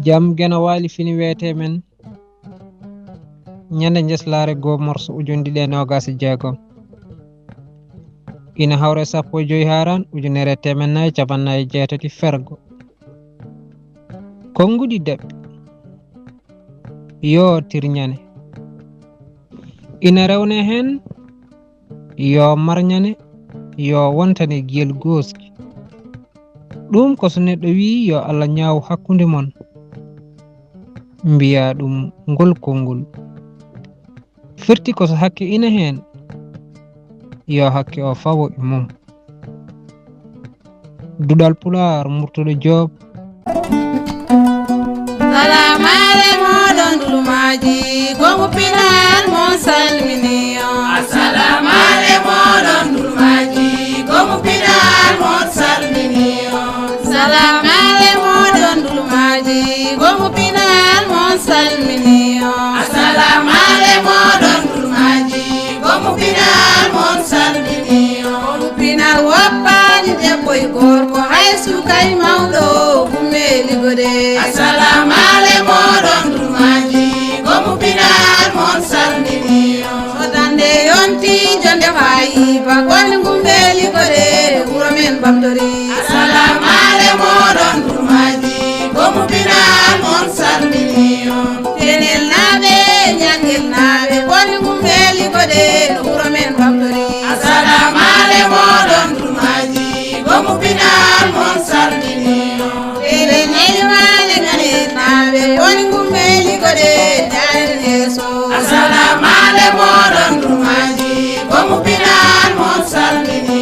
jam gena wali fini wete men nyande jeslare go morso ujundi de nogas jeego ina hawre sappo joyi haran ujunere temen nay capannay jeetati fergo kongudi debbe yo tirnyane ina rewne hen yo marnyane yo wontane gel goski ɗum ko so neɗɗo wi yo Allah ñaaw hakkunde mon mbiya ɗum ngol kongol firti ko so hakke ina hen yo hakke o fawo e mum dudal pular murtuɗo job salamale moɗon dulumaji gongo pinal mon salmini salamale moɗon dulumaji gongo pinal mon salmini salamale moɗon dulumaji gongo pinal mon salmini salamale moɗon dulumaji gongo pinal mon salmini gongo pinal woppani debbo e gorko hay sukay mawɗo gummeli gode salamale moɗon dulumaji gongo pinal mon salmini sodande yonti jonde fayiba gonne gummeli gode wuro men bamdori salamale moɗon dulumaji gongo pinal mon salmini tenel naɓe ñangel naɓe gonne gummeli gode wuro men bamdori salamale moɗon dulumaji gongo pinal mon salmini tenel ñeliwale ngane naɓe gonne gummeli gode jaren yeso salamale moɗon dulumaji gongo pinal mon salmini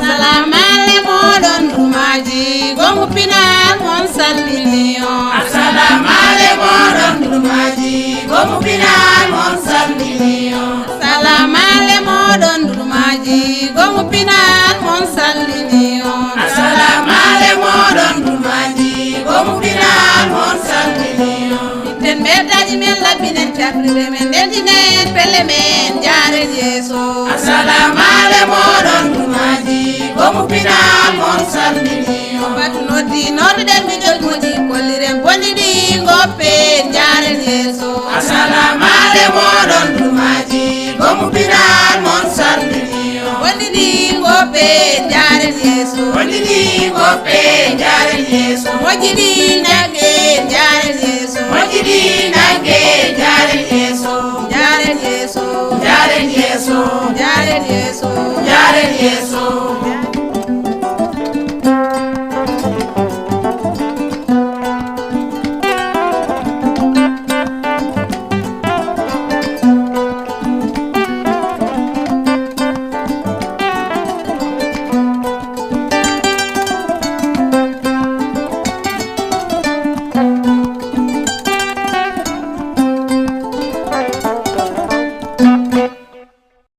salamale moɗon dulumaji gongo pinal mon salmini salamale moɗon dulumaji gongo pinal mon salmini salamale moɗon dulumaji gongo pinal mon salmini salamale moɗon dulumaji gongo pinal mon salmini itten ɓeddaji men labbinen cafride men ndendinen pelle men jaren yeeso salamale moɗon dulumaji gongo pinal mon salmini batu noddi nodduɗen miɗol moƴi kolliren bonɗiɗi goppe jaren yeeso salamale moɗon dulumaji gongo pinal mon salmini bonɗiɗi goppe jaren yeeso bonɗiɗi goppe jaren yeeso moƴƴiɗi nagge jaren yeeso moƴƴiɗi nagge jaren yeeso jaren yeeso jaren yeeso